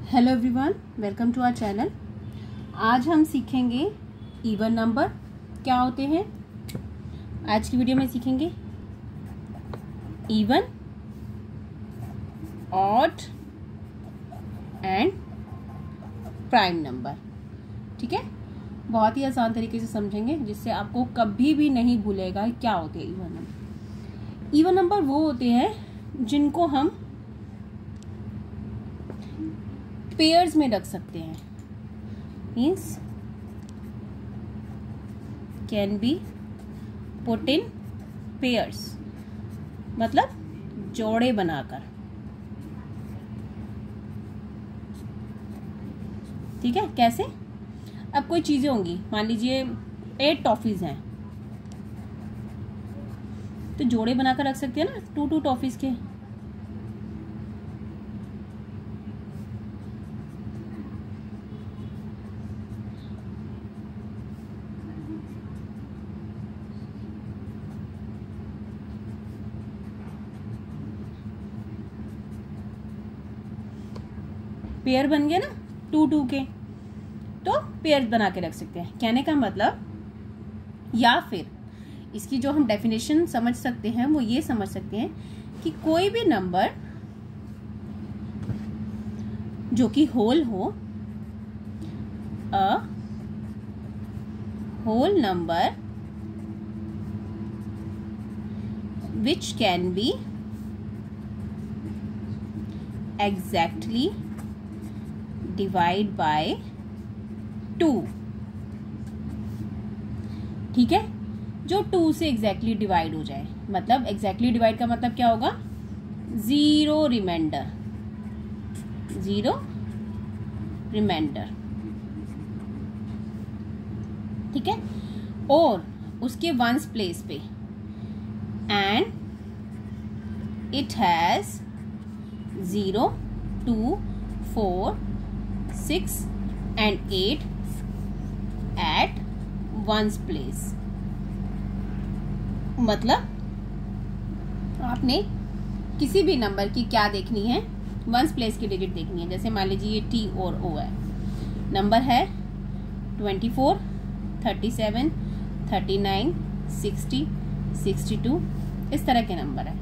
Hello everyone, welcome to our channel. आज हम सीखेंगे इवन नंबर क्या होते हैं। आज की वीडियो में सीखेंगे even, odd and prime number. ठीक है, बहुत ही आसान तरीके से समझेंगे जिससे आपको कभी भी नहीं भूलेगा क्या होते हैं इवन नंबर। इवन नंबर वो होते हैं जिनको हम पेयर्स में रख सकते हैं, means can be put in pairs, मतलब जोड़े बनाकर। ठीक है, कैसे? अब कोई चीजें होंगी, मान लीजिए 8 टॉफीज हैं तो जोड़े बनाकर रख सकते हैं ना, 2 टॉफीज के। पेयर बन गए ना 2 के, तो पेयर बना के रख सकते हैं। कहने का मतलब, या फिर इसकी जो हम डेफिनेशन समझ सकते हैं वो ये समझ सकते हैं कि कोई भी नंबर जो कि होल हो, a whole number which can be exactly divide by 2। ठीक है, जो 2 से एग्जैक्टली डिवाइड हो जाए। मतलब एग्जैक्टली डिवाइड का मतलब क्या होगा? जीरो रिमाइंडर, ठीक है, और उसके वंस प्लेस पे, and it has 0, 2, 4, 6 and 8 at one's place। मतलब आपने किसी भी नंबर की क्या देखनी है, वंस प्लेस की डिजिट देखनी है। जैसे मान लीजिए ये T और O है, नंबर है 24, 37, 39, 60, 62, इस तरह के नंबर है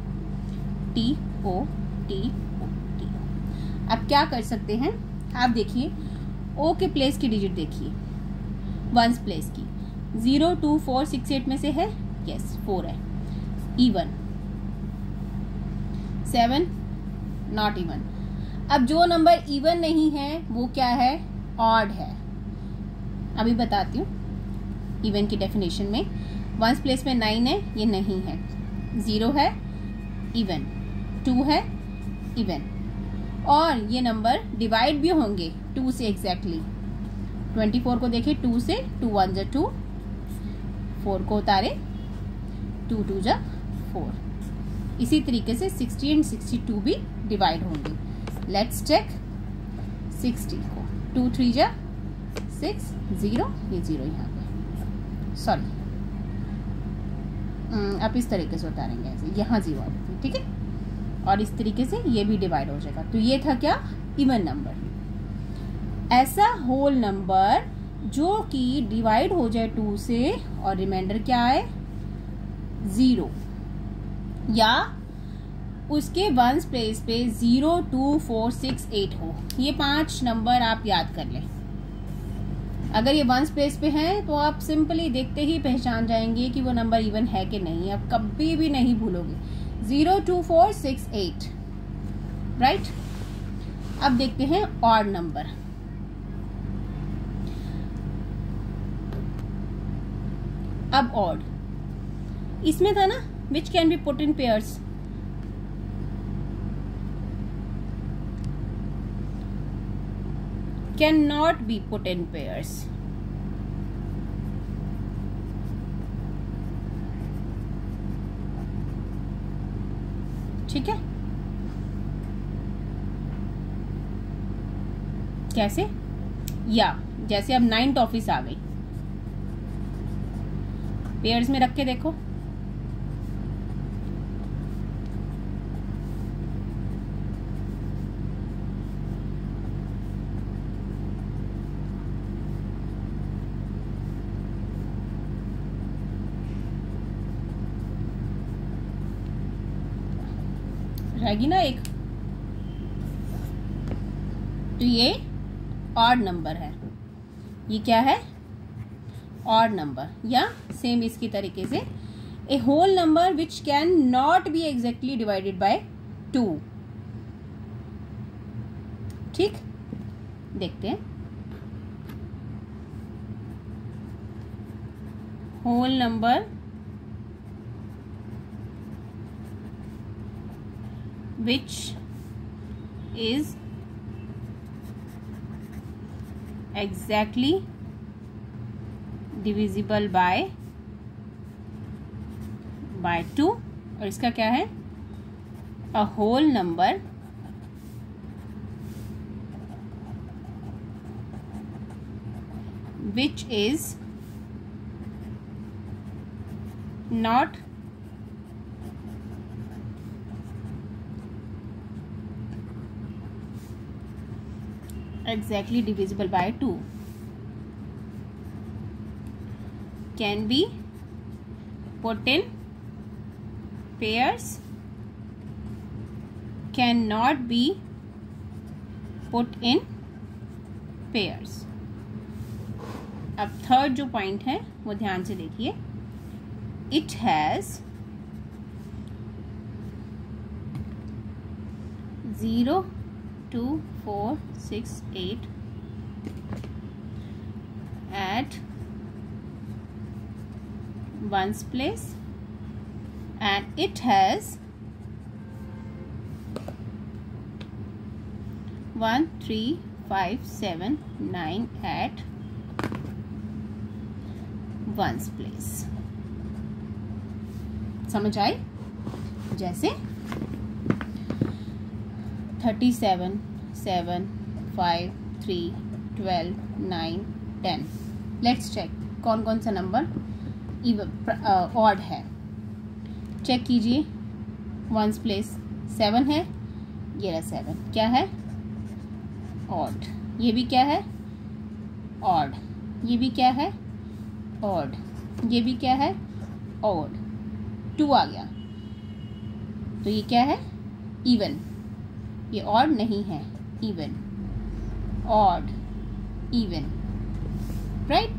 T O T O T O। अब क्या कर सकते हैं, आप देखिए O के प्लेस की डिजिट देखिए, वंस प्लेस की 0, 2, 4, 6, 8 में से है, यस 4 है। Even 7 not even. अब जो नंबर इवन नहीं है वो क्या है? ऑड है। अभी बताती हूँ इवन की डेफिनेशन में। वंस प्लेस में 9 है, ये नहीं है। 0 है, इवन। 2 है, इवन। और ये नंबर डिवाइड भी होंगे 2 से एग्जैक्टली। 24 को देखें 2 से, 2 1 जा 2, 4 को उतारे 2 2 जा 4। इसी तरीके से 60 एंड 62 भी डिवाइड होंगे। लेट्स चेक 60 को 2 3 जा 6, 0, ये 0 यहाँ पे, सॉरी आप इस तरीके से उतारेंगे, ऐसे यहाँ 0 आ जाती है। ठीक है, और इस तरीके से ये भी डिवाइड हो जाएगा। तो ये था क्या? Even number. ऐसा होल नंबर जो कि डिवाइड हो जाए 2 से और रिमाइंडर क्या है? 0, या उसके वंस प्लेस पे 0, 2, 4, 6, 8 हो। ये 5 नंबर आप याद कर लें। अगर ये वंस प्लेस पे है तो आप सिंपली देखते ही पहचान जाएंगे कि वो नंबर इवन है कि नहीं। आप कभी भी नहीं भूलोगे। 0, 2, 4, 6, 8, राइट। अब देखते हैं ऑड नंबर। अब ऑड, इसमें था ना विच can B put in pairs. Can not B put in pairs. ठीक है, कैसे? या जैसे अब 9 टॉफीज आ गई, पेयर्स में रख के देखो, आएगी ना एक, तो ये ऑड नंबर है। ये क्या है? Odd number. या सेम इसकी तरीके से a whole number which can not be exactly divided by 2। ठीक, देखते हैं। Whole number which is exactly divisible by 2, और इसका क्या है? a whole number which is not exactly divisible by 2 can be put in pairs, cannot be put in pairs। अब third जो point है वो ध्यान से देखिए। It has 0 2 4 6 8 at ones place, and it has 1 3 5 7 9 at ones place। समझ आई? जैसे 37 7 5 3 12 9 10। Let's check कौन कौन सा नंबर ऑड है। चेक कीजिए। वंस प्लेस 7 है, ये रहा 7, क्या है? ऑड। ये भी क्या है? ऑड। ये भी क्या है? ऑड। ये भी क्या है? ऑड। 2 आ गया, तो ये क्या है? इवन। ये ऑड नहीं है, इवन। Odd, even, right.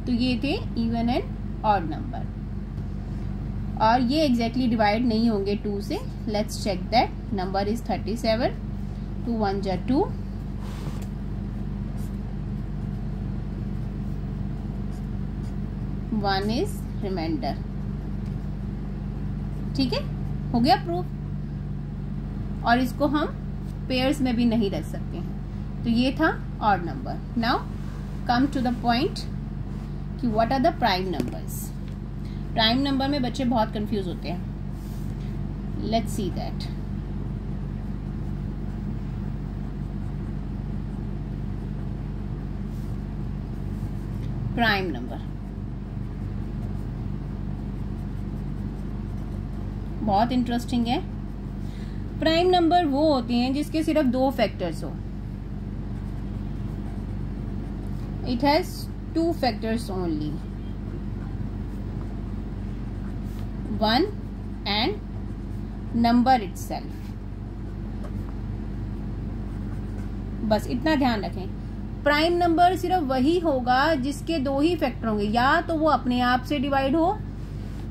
तो ये थे इवन एंड ऑड नंबर, और ये एग्जैक्टली डिवाइड नहीं होंगे 2 से। Let's check that. Number is 37, 2 1 जा 2, 1 इज रिमाइंडर। ठीक है, हो गया प्रूफ। और इसको हम पेयर्स में भी नहीं रख सकते हैं। तो ये था odd number. Now come to the point कि what are the prime numbers. Prime number में बच्चे बहुत कंफ्यूज होते हैं। Let's see that. Prime number बहुत इंटरेस्टिंग है। प्राइम नंबर वो होते हैं जिसके सिर्फ 2 फैक्टर्स हो। It has 2 factors only, 1 and number itself. बस इतना ध्यान रखें। प्राइम नंबर सिर्फ वही होगा जिसके 2 ही फैक्टर होंगे, या तो वो अपने आप से डिवाइड हो,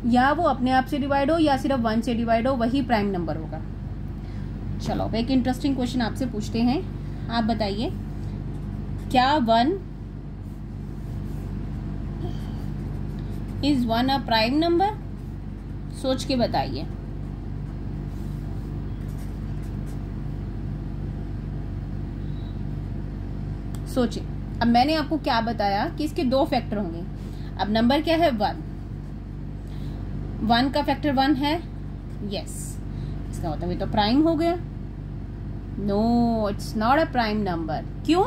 या वो अपने आप से डिवाइड हो, या सिर्फ 1 से डिवाइड हो, वही प्राइम नंबर होगा। चलो अब एक इंटरेस्टिंग क्वेश्चन आपसे पूछते हैं। आप बताइए, क्या 1 इज 1 अ प्राइम नंबर? सोच के बताइए। सोचिए। अब मैंने आपको क्या बताया कि इसके 2 फैक्टर होंगे। अब नंबर क्या है? 1। 1 का फैक्टर 1 है, यस। इसका मतलब ये तो प्राइम हो गया। No, it's not a prime number. क्यों?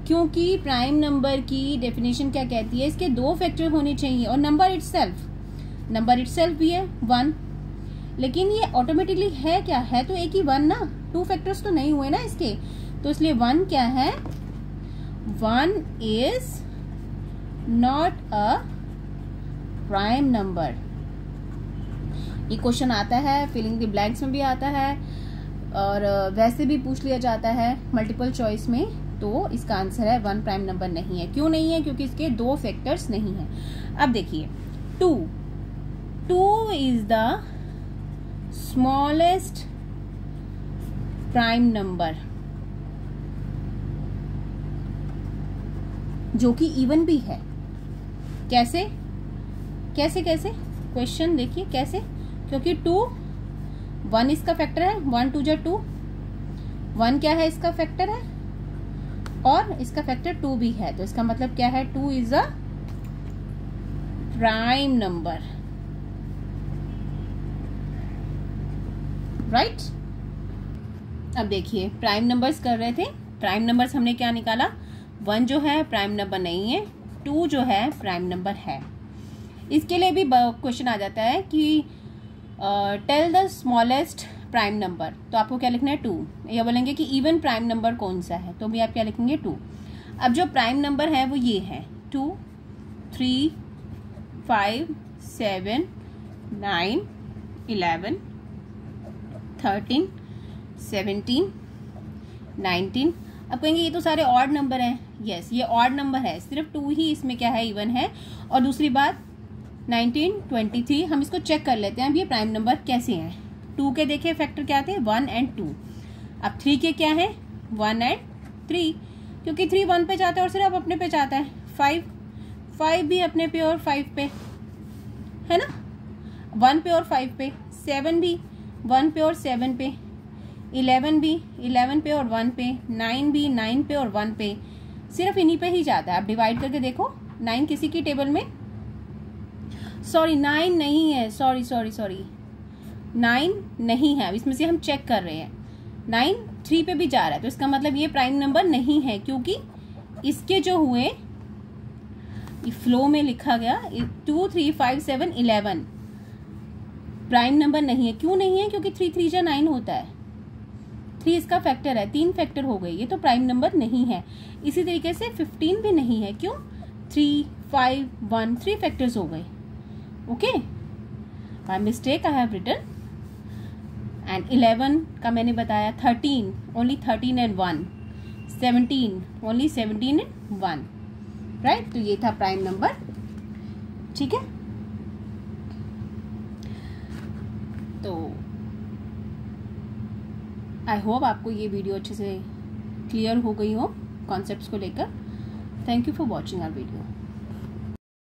क्योंकि प्राइम नंबर की डेफिनेशन क्या कहती है? इसके 2 फैक्टर होने चाहिए, और नंबर इटसेल्फ भी है 1। लेकिन ये ऑटोमेटिकली है क्या? है तो एक ही 1 ना, 2 फैक्टर्स तो नहीं हुए ना इसके। तो इसलिए 1 क्या है? 1 is not a prime number. ये क्वेश्चन आता है, फिलिंग द ब्लैंक्स में भी आता है, और वैसे भी पूछ लिया जाता है मल्टीपल चॉइस में, तो इसका आंसर है 1 प्राइम नंबर नहीं है। क्यों नहीं है? क्योंकि इसके 2 फैक्टर्स नहीं है। अब देखिए 2 is the smallest prime number जो कि इवन भी है। कैसे कैसे कैसे? क्वेश्चन देखिए कैसे। क्योंकि 1 इसका फैक्टर है, 1 2 2, 1 क्या है इसका फैक्टर है और इसका फैक्टर 2 भी है, तो इसका मतलब क्या है? 2 is a prime number, right. अब देखिए प्राइम नंबर्स कर रहे थे, प्राइम नंबर्स हमने क्या निकाला? 1 जो है प्राइम नंबर नहीं है, 2 जो है प्राइम नंबर है। इसके लिए भी क्वेश्चन आ जाता है कि tell the smallest prime number, तो आपको क्या लिखना है? 2। या बोलेंगे कि इवन प्राइम नंबर कौन सा है, तो भी आप क्या लिखेंगे? 2। अब जो प्राइम नंबर है वो ये है 2 3 5 7 9 11 13 17 19। अब कहेंगे ये तो सारे ऑड नंबर हैं। यस, ये ऑड नंबर है, सिर्फ 2 ही इसमें क्या है? इवन है। और दूसरी बात 19 23, हम इसको चेक कर लेते हैं अब ये प्राइम नंबर कैसे हैं। 2 के देखिए फैक्टर क्या थे? 1 एंड 2। अब 3 के क्या है? 1 एंड 3, क्योंकि 3 1 पे जाता है और सिर्फ अपने पे जाता है। 5 भी अपने पे और 5 पे है ना, 1 पे और 5 पे। 7 भी 1 पे और 7 पे। 11 भी 11 पे और 1 पे। 9 भी 9 पे और 1 पे, सिर्फ इन्हीं पे ही जाता है। आप डिवाइड करके देखो, 9 किसी की टेबल में, सॉरी 9 नहीं है, सॉरी 9 नहीं है। अब इसमें से हम चेक कर रहे हैं, 9 3 पे भी जा रहा है, तो इसका मतलब ये प्राइम नंबर नहीं है, क्योंकि इसके जो हुए फ्लो में लिखा गया 2 3 5 7 11 प्राइम नंबर नहीं है। क्यों नहीं है? क्योंकि 3 3 9 होता है, 3 इसका फैक्टर है, 3 फैक्टर हो गई, ये तो प्राइम नंबर नहीं है। इसी तरीके से 15 भी नहीं है। क्यों? 3 5 1 3 फैक्टर्स हो गए। Okay, by mistake I have written. And 11 का मैंने बताया 13 only 13 and 1, 17 only 17 and 1, right. तो ये था प्राइम नंबर, ठीक है। तो आई होप आपको ये वीडियो अच्छे से क्लियर हो गई हो कॉन्सेप्ट्स को लेकर। Thank you for watching our video.